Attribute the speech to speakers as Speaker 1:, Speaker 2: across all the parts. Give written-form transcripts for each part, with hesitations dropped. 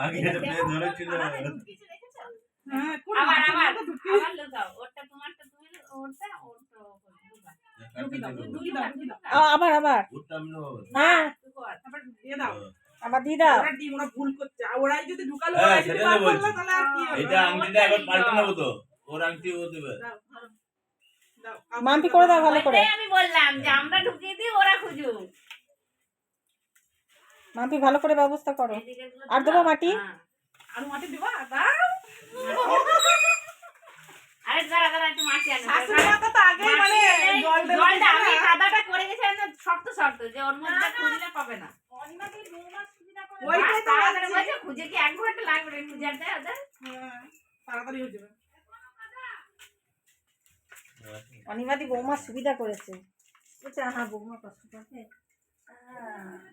Speaker 1: আগে এটা প্লে ধরেছিল।
Speaker 2: হ্যাঁ
Speaker 3: আবার লুকাও, ওরটা তোমারটা তুমি ওরটা ঢুকি দাও
Speaker 2: আবার
Speaker 1: ওটা আমি নেবো।
Speaker 2: হ্যাঁ
Speaker 3: আবার দিয়ে দাও।
Speaker 2: আবার দিয়ে দাও।
Speaker 3: ওরা ডিম ওরা ভুল করছে, আর ওরাই যদি ঢুকালো
Speaker 1: হ্যাঁ,
Speaker 3: ওরাই যদি
Speaker 1: সেটাই
Speaker 3: বার
Speaker 1: তো
Speaker 3: করলো
Speaker 1: বলছি।
Speaker 3: তাহলে আর কি হবে?
Speaker 1: এটা আংটিটা একবার পাল্টে নেবো তো, ওর আংটি ও দেবে।
Speaker 3: দাও, দাও।
Speaker 2: মাম্পি করে দাও ভালো করে।
Speaker 4: ওইটাই আমি বললাম যে আমরা ঢুকিয়ে দিই, ওরা খুঁজুক।
Speaker 2: মাম্পি ভালো করে ব্যবস্থা করো।
Speaker 4: এদিকেরগুলো
Speaker 2: আর দেবো মাটি?
Speaker 4: হ্যাঁ।
Speaker 3: আর মাটি দিবা? দাও।
Speaker 4: আরে দাঁড়া একটু মাটি আনো।
Speaker 3: শাশুড়ি মা তো আগেই মানে জল দেবে
Speaker 4: জলটা আমি
Speaker 3: না।
Speaker 4: কাদাটা করে গেছিলাম না, শক্ত যে ওর মধ্যে খুঁজলে পাবে না।
Speaker 3: ওইটাই তো
Speaker 4: তাড়াতাড়ি
Speaker 3: বলছি।
Speaker 4: বলছে, খুঁজে কি 1 ঘন্টা লাগবে রে খুঁজাতে ওদের?
Speaker 3: হ্যাঁ, তাড়াতাড়ি হয়ে যাবে।
Speaker 2: অনিমাদি বৌমা সুবিধা করেছে। বলছে হ্যাঁ বৌমা কষ্ট করছে।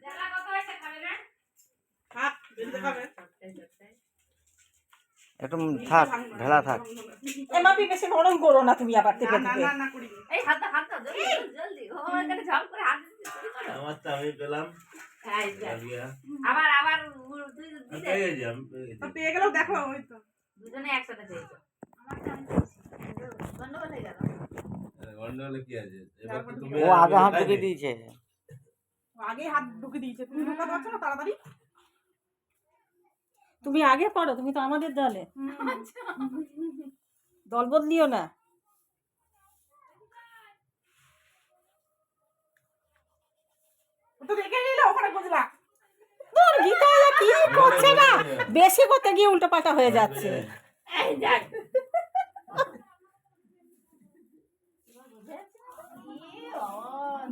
Speaker 4: জ্বালা কত হয়েছে খাবে না?
Speaker 3: থাক, বেলতে খাবে।
Speaker 5: একটু থাক, ঢেলা থাক।
Speaker 2: এ মাম্পি বেশি নরম করো না তুমি আবার
Speaker 3: না
Speaker 2: টেপে
Speaker 3: না
Speaker 2: টেপে।
Speaker 3: না না করি।
Speaker 4: এই হাত দাও জলদি ও এখানে ঝাল করে হাত দিতে শুরু করো।
Speaker 1: আমারটা আমি পেলাম।
Speaker 4: এই যা।
Speaker 1: আবিয়া।
Speaker 4: আবার তুই দিতে
Speaker 1: পেয়ে গেছি আমি, পেয়ে গেছি।
Speaker 3: তো পেয়ে গেলেও দেখো ওই তো।
Speaker 4: দুজনে একসাথে পেয়েছো। গন্ডগোল হয়ে গেল।
Speaker 1: গন্ডগোলে কি আছে? এবার তো তুমি
Speaker 5: ও আগে হাত ঢুকে দিয়েছে।
Speaker 3: আগেই হাত ঢুকে দিয়েছে, তুমি ঢুকাতে পারছো না তাড়াতাড়ি?
Speaker 2: তুমি আগে করো, তুমি তো আমাদের দলে। দল বদলিও না।
Speaker 3: ও তো দেখে নিলে ওখানে বুঝলা।
Speaker 2: তোর গীতা এ কি করছে না, বেশি করতে গিয়ে উল্টো পাল্টা হয়ে যাচ্ছে।
Speaker 4: এই দেখ।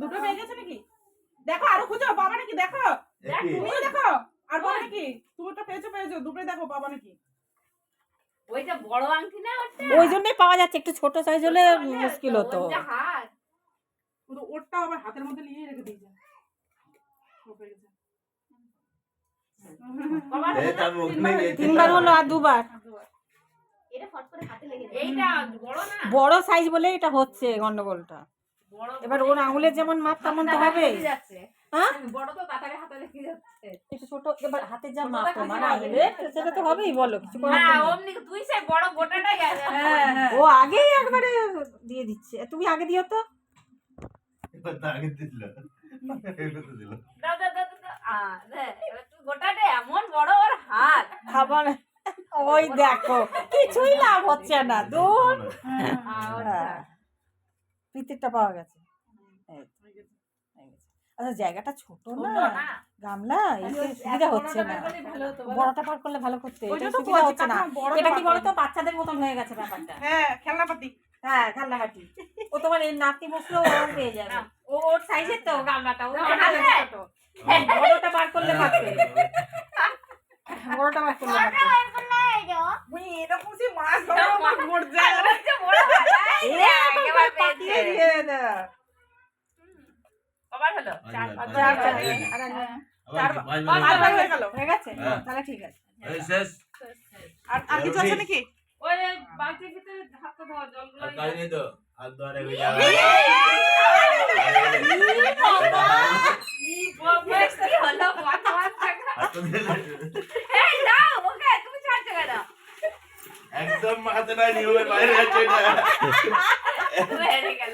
Speaker 3: দুটো পেয়ে গেছে নাকি? দেখো আরো খুঁজো, বাবা নাকি দেখো।
Speaker 1: একই।
Speaker 3: তুমিও দেখো। আর বাবা নাকি? তুমি তো পেয়েছো, দুটোই দেখো, বাবা নাকি?
Speaker 4: ওইটা বড় আংটি না ওটা?
Speaker 2: ওই জন্যই পাওয়া যাচ্ছে, একটু ছোট সাইজ হলে মুশকিল হতো।
Speaker 4: ওইটা হাত।
Speaker 3: ও তো ওরটাও আবার হাতের মধ্যে নিয়ে রেখে দিয়েছে। ও পেয়ে গেছে।
Speaker 4: বাবা
Speaker 1: এই তো আমি ওখানে গেছি।
Speaker 2: 3 বার হলো আর 2 বার।
Speaker 4: এটা ফট করে হাতে লেগে যায়। এইটা বড় না?
Speaker 2: বড় সাইজ বলে এটা হচ্ছে গন্ডগোলটা।
Speaker 4: বড়
Speaker 2: এবার ওর আঙুলের যেমন মাপ তেমন তো হবে।
Speaker 4: লেগে যাচ্ছে।
Speaker 2: হ্যাঁ
Speaker 4: বড় তো তাড়াতাড়ি হাতে লেগে যাচ্ছে।
Speaker 2: একটু ছোট, এবার হাতের যা মাপ
Speaker 4: ছোটটা
Speaker 2: মানে
Speaker 4: কাছে
Speaker 2: আঙুলের সেটা তো হবেই, বলো কিছু করার
Speaker 4: না
Speaker 2: নেই।
Speaker 4: অমনি তুই সে বড় গোটাটাই আছে।
Speaker 3: হ্যাঁ হ্যাঁ।
Speaker 2: ও আগেই একবারে দিয়ে দিচ্ছে। তুমি আগে দিও তো।
Speaker 1: এবার তো আগে দিল। এবার তো দিল।
Speaker 4: দাও। এবার তুই গোটাটা এমন বড় ওর হাত।
Speaker 2: খাবার ওই দেখো কিছুই লাভ হচ্ছে না। দূর। হ্যাঁ, পিতেরটা পাওয়া গেছে। এই তো, হয়ে গেছে। আচ্ছা জায়গাটা ছোট না, গামলা এতে সুবিধা হচ্ছে না। বড়টা পার করলে ভালো করতে,
Speaker 3: ওই
Speaker 2: এটা
Speaker 3: জন্য তো
Speaker 2: সুবিধা
Speaker 3: বলছি,
Speaker 2: হচ্ছে না।
Speaker 3: কাকিমা বড়টা
Speaker 2: এটা কি
Speaker 3: পার
Speaker 2: বলতো, বাচ্চাদের মতন হয়ে গেছে ব্যাপারটা।
Speaker 3: হ্যাঁ, খেলনাপাতি।
Speaker 2: হ্যাঁ খেলনাঘাটি। ও তোমার এই নাতি বসলেও ও পেয়ে যাবে। ও ওর সাইজের তো গামলাটা, ও ছোট। বড়টা পার করলে পারবে। বড়টা পার করলে পারবে।
Speaker 3: মুই এরকম সে মাছ ধরো আমার মোট যায়।
Speaker 4: বড় হাত। এই
Speaker 2: এ
Speaker 4: দেখ,
Speaker 2: এখন
Speaker 4: এবার
Speaker 2: পাঠিয়ে
Speaker 4: পেয়েছে।
Speaker 2: দিয়ে দাও।
Speaker 4: কবার হলো?
Speaker 1: চার,
Speaker 2: চার,
Speaker 1: চার,
Speaker 2: চার,
Speaker 1: চার।
Speaker 2: আর
Speaker 1: আবার কি? পাঁচ
Speaker 3: পাঁচবার
Speaker 1: মিনিট।
Speaker 3: হয়ে গেল।
Speaker 2: হয়ে গেছে?
Speaker 1: হ্যাঁ।
Speaker 2: তাহলে ঠিক আছে।
Speaker 1: এই শেষ।
Speaker 3: আর কিছু আছে নাকি?
Speaker 4: ওই বালতির ভিতরে হাতটা ধোয়া জলগুলো।
Speaker 1: আর কাজ নেই তো? হাত ধরে
Speaker 4: বদমাইশ কি হলো? বদমাইশ টাকা। এই দাও ওকে, তুমি ছাড়তে কেন?
Speaker 1: একদম মাথাতে না নিয়মের বাইরে যাচ্ছে এটা।
Speaker 4: হেরে গেল।